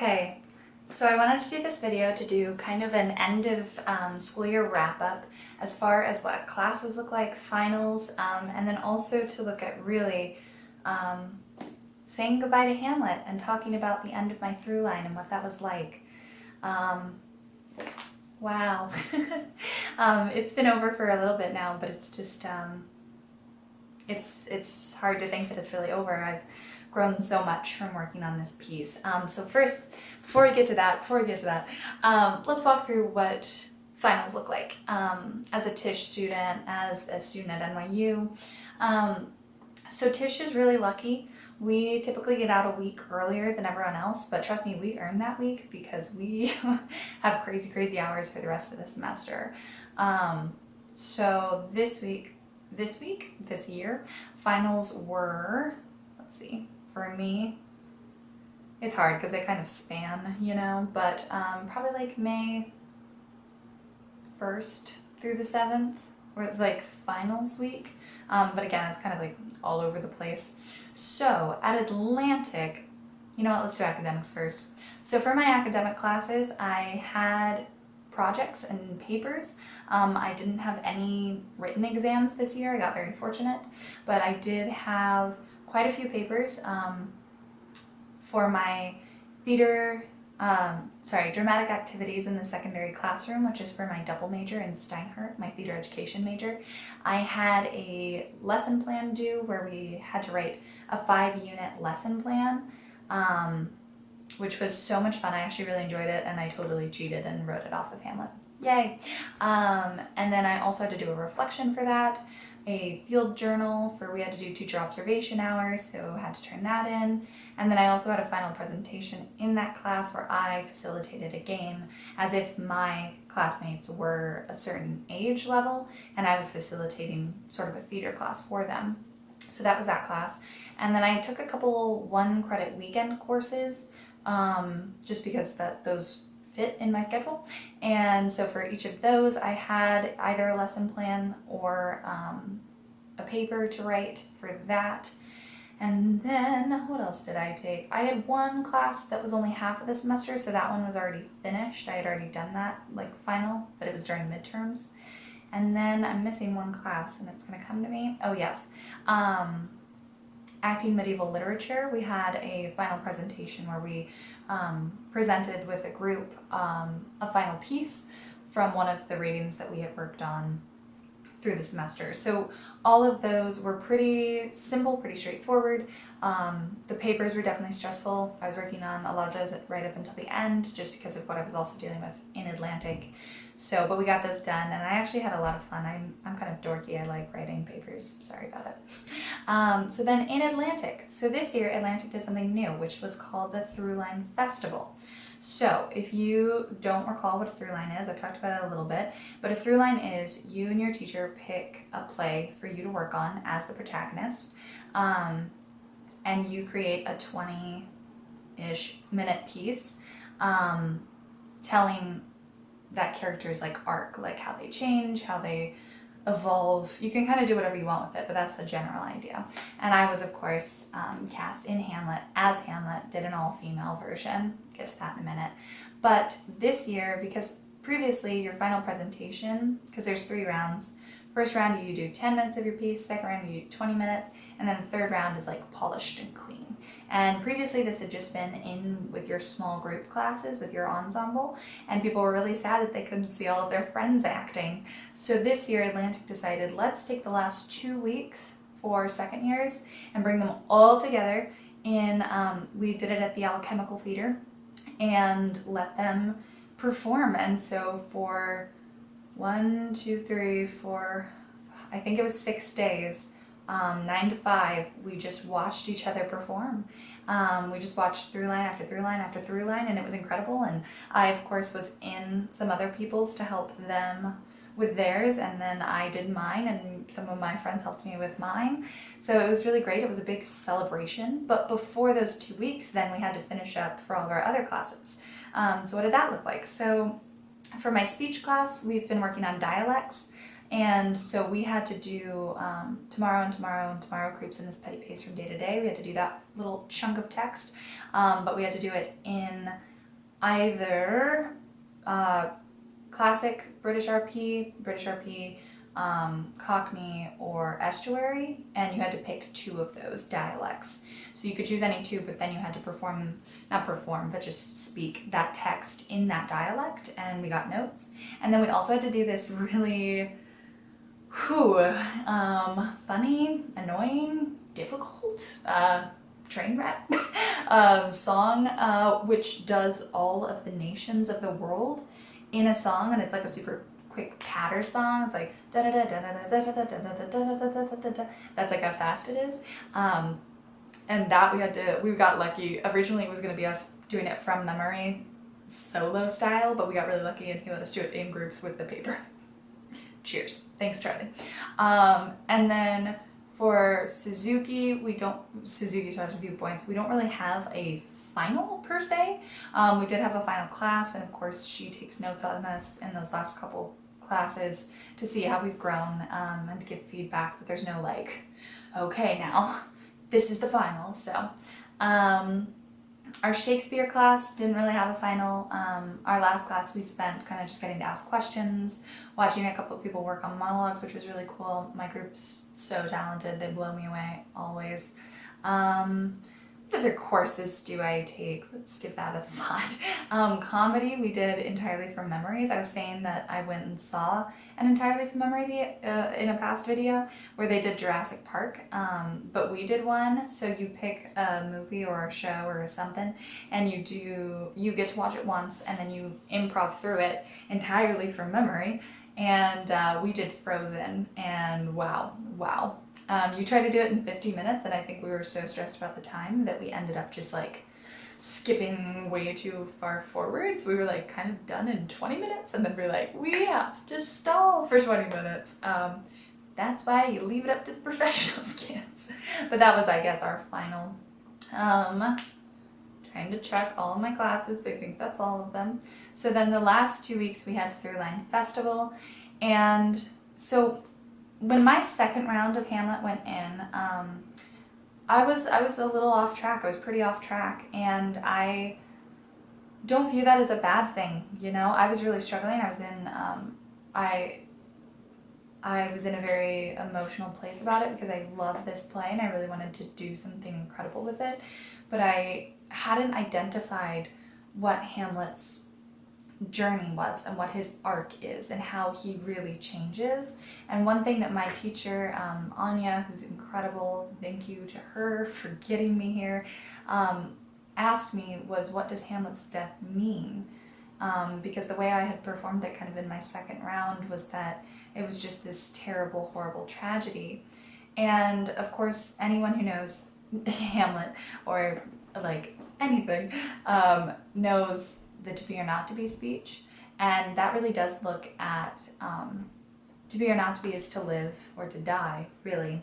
Okay, so I wanted to do this video to do kind of an end of school year wrap up as far as what classes look like, finals, and then also to look at really saying goodbye to Hamlet and talking about the end of my through line and what that was like. Wow. It's been over for a little bit now, but it's just, it's hard to think that it's really over. I've grown so much from working on this piece. So first, before we get to that, let's walk through what finals look like as a Tisch student, as a student at NYU. So Tisch is really lucky. We typically get out a week earlier than everyone else, but trust me, we earn that week because we have crazy hours for the rest of the semester. So this year, finals were, let's see, for me, it's hard because they kind of span, you know, but probably like May 1st through the 7th, where it's like finals week. But again, it's kind of like all over the place. So at Atlantic, you know what, let's do academics first. So for my academic classes, I had projects and papers. I didn't have any written exams this year. I got very fortunate, but I did have quite a few papers for my dramatic activities in the secondary classroom, which is for my double major in Steinhardt, my theater education major. I had a lesson plan due where we had to write a 5-unit lesson plan, which was so much fun. I actually really enjoyed it, and I totally cheated and wrote it off of Hamlet. Yay! And then I also had to do a reflection for that, a field journal we had to do teacher observation hours, so I had to turn that in. And then I also had a final presentation in that class where I facilitated a game as if my classmates were a certain age level and I was facilitating sort of a theater class for them. So that was that class. And then I took a couple 1-credit weekend courses just because those fit in my schedule. And so for each of those, I had either a lesson plan or a paper to write for that. And then what else did I take? I had one class that was only half of the semester, so that one was already finished. I had already done that, like final, but it was during midterms. And then I'm missing one class, and it's going to come to me. Oh yes, acting medieval literature. We had a final presentation where we presented with a group a final piece from one of the readings that we had worked on through the semester. So all of those were pretty simple, pretty straightforward. The papers were definitely stressful. I was working on a lot of those right up until the end just because of what I was also dealing with in Atlantic. So, but we got those done, and I actually had a lot of fun. I'm kind of dorky. I like writing papers. Sorry about it. So then in Atlantic, so this year Atlantic did something new, which was called the Throughline Festival. So if you don't recall what a throughline is, I've talked about it a little bit, but a throughline is you and your teacher pick a play for you to work on as the protagonist, and you create a 20-ish minute piece telling that character's like arc, like how they change, how they evolve. You can kind of do whatever you want with it, but that's the general idea. And I was, of course, cast in Hamlet as Hamlet, did an all-female version. Get to that in a minute. But this year, because previously your final presentation, because there's 3 rounds, first round you do 10 minutes of your piece, second round you do 20 minutes, and then the third round is like polished and clean. And previously this had just been in with your small group classes, with your ensemble, and people were really sad that they couldn't see all of their friends acting. So this year Atlantic decided, let's take the last 2 weeks for second years and bring them all together in, we did it at the Alchemical Theater, and let them perform. And so for 1, 2, 3, 4, I think it was 6 days, 9 to 5, we just watched each other perform. We just watched through line after through line after through line, and it was incredible. And I, of course, was in some other people's to help them with theirs, and then I did mine, and some of my friends helped me with mine. So it was really great. It was a big celebration. But before those 2 weeks, then we had to finish up for all of our other classes. So what did that look like? So for my speech class, we've been working on dialects, and so we had to do tomorrow creeps in this petty pace from day to day. We had to do that little chunk of text, but we had to do it in either classic British RP, Cockney, or estuary, and you had to pick 2 of those dialects. So you could choose any 2, but then you had to not perform, but just speak that text in that dialect, and we got notes. And then we also had to do this really funny, annoying, difficult, train wreck song, which does all of the nations of the world in a song, and it's like a super quick patter song. It's like da da da da da da da da da da da da da. That's like how fast it is. And that we got lucky. Originally it was gonna be us doing it from memory, solo style, but we got really lucky and he let us do it in groups with the paper. Cheers. Thanks, Charlie. And then for Suzuki Stars and Viewpoints, we don't really have a final per se. We did have a final class, and of course she takes notes on us in those last couple classes to see how we've grown, and to give feedback, but there's no like, okay, now this is the final. So our Shakespeare class didn't really have a final. Our last class we spent kind of just getting to ask questions, watching a couple of people work on monologues, which was really cool. My group's so talented, they blow me away always. What other courses do I take? Let's give that a thought. Comedy, we did entirely from memories. I was saying that I went and saw an entirely from memory in a past video where they did Jurassic Park, but we did one. So you pick a movie or a show or something, and you get to watch it once, and then you improv through it entirely from memory. And we did Frozen, and wow. You try to do it in 50 minutes, and I think we were so stressed about the time that we ended up just like skipping way too far forwards. We were like kind of done in 20 minutes, and then we're like, we have to stall for 20 minutes. That's why you leave it up to the professionals, kids. But that was, I guess, our final. Trying to check all of my classes. I think that's all of them. So then the last 2 weeks we had Throughline Festival, and so when my second round of Hamlet went in, I was a little off track. I was pretty off track, and I don't view that as a bad thing. You know, I was really struggling. I was in a very emotional place about it because I love this play and I really wanted to do something incredible with it, but I hadn't identified what Hamlet's journey was and what his arc is and how he really changes. And one thing that my teacher, Anya, who's incredible, thank you to her for getting me here, asked me was, what does Hamlet's death mean? Because the way I had performed it kind of in my second round was that it was just this terrible, horrible tragedy. And of course, anyone who knows Hamlet or like anything knows the to be or not to be speech, and that really does look at to be or not to be is to live or to die, really.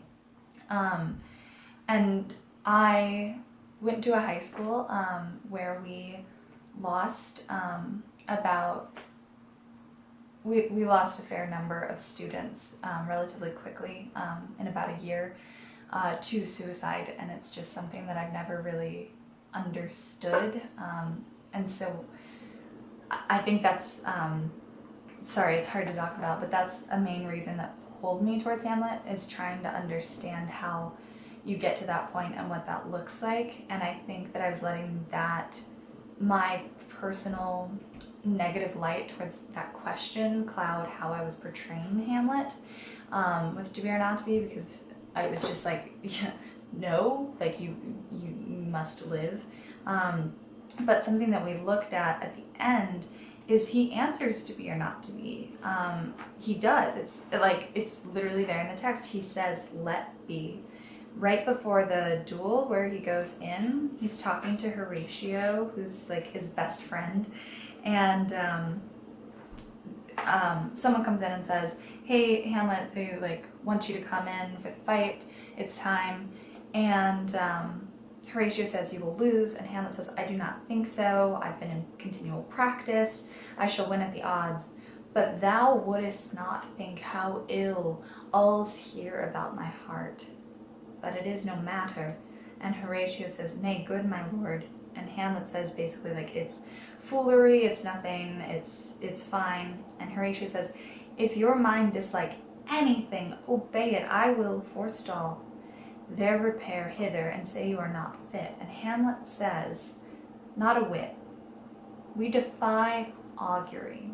And I went to a high school where we lost we lost a fair number of students relatively quickly, in about a year, to suicide, and it's just something that I've never really understood, and so I think that's, sorry, it's hard to talk about, but that's a main reason that pulled me towards Hamlet, is trying to understand how you get to that point and what that looks like. And I think that I was letting that, my personal negative light towards that question, cloud how I was portraying Hamlet with To Be or Not to Be, because I was just like, yeah, no, like you must live. But something that we looked at the end is he answers to be or not to be. He does. It's literally there in the text. He says, let be. Right before the duel where he goes in, he's talking to Horatio, who's like his best friend, and someone comes in and says, hey, Hamlet, they like want you to come in for the fight. It's time. And Horatio says, you will lose, and Hamlet says, I do not think so. I've been in continual practice. I shall win at the odds. But thou wouldest not think how ill all's here about my heart. But it is no matter. And Horatio says, nay, good my lord, And Hamlet says basically like it's foolery, it's nothing, it's fine. And Horatio says, if your mind dislike anything, obey it. I will forestall their repair hither and say you are not fit. And Hamlet says, not a whit. We defy augury.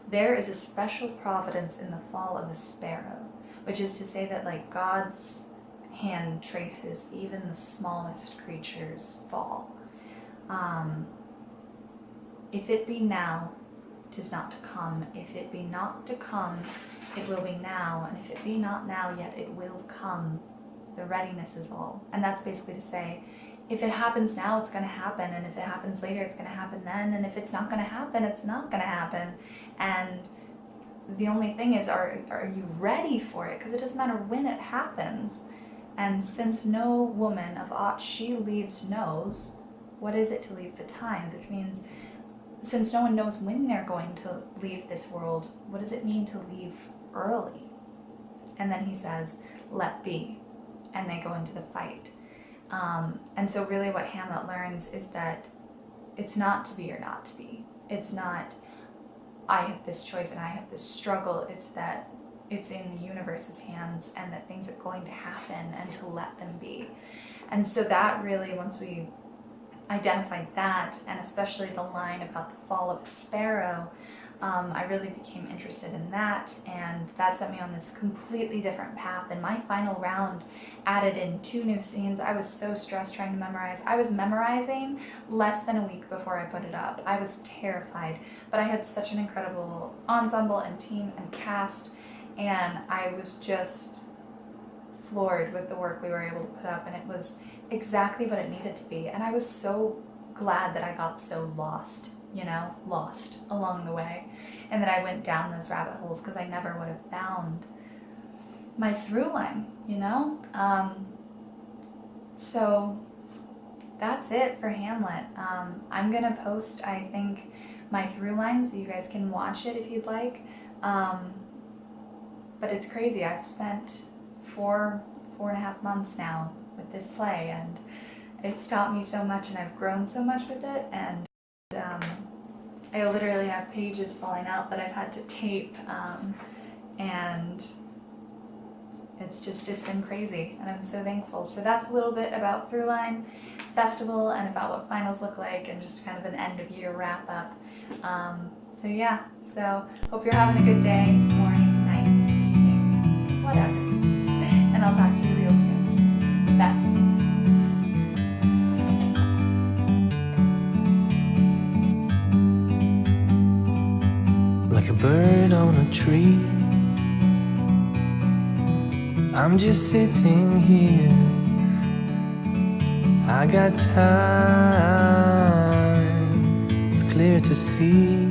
There is a special providence in the fall of a sparrow, which is to say that like God's hand traces even the smallest creature's fall. If it be now, 'tis not to come. If it be not to come, it will be now. And if it be not now yet, it will come. The readiness is all. And that's basically to say, if it happens now, it's going to happen. And if it happens later, it's going to happen then. And if it's not going to happen, it's not going to happen. And the only thing is, are you ready for it? Because it doesn't matter when it happens. And since no woman of aught she leaves knows, what is it to leave betimes? Which means, since no one knows when they're going to leave this world, what does it mean to leave early? And then he says, let be. And they go into the fight. And so really what Hamlet learns is that it's not to be or not to be. It's not, I have this choice and I have this struggle. It's that it's in the universe's hands and that things are going to happen and to let them be. And so that really, once we identified that, and especially the line about the fall of a sparrow, I really became interested in that, and that set me on this completely different path. And my final round added in 2 new scenes. I was so stressed trying to memorize. I was memorizing less than a week before I put it up. I was terrified, but I had such an incredible ensemble and team and cast, and I was just floored with the work we were able to put up, and it was exactly what it needed to be. And I was so glad that I got so lost along the way, and that I went down those rabbit holes, because I never would have found my through line, So that's it for Hamlet. I'm gonna post, I think, my through line so you guys can watch it if you'd like. But it's crazy. I've spent 4.5 months now with this play, and it's taught me so much, and I've grown so much with it, and I literally have pages falling out that I've had to tape, and it's been crazy, and I'm so thankful. So that's a little bit about Throughline Festival and about what finals look like, and just kind of an end of year wrap up. So yeah, so hope you're having a good day, morning, night, evening, whatever, and I'll talk to you real soon. Best. Like a bird on a tree, I'm just sitting here. I got time, it's clear to see.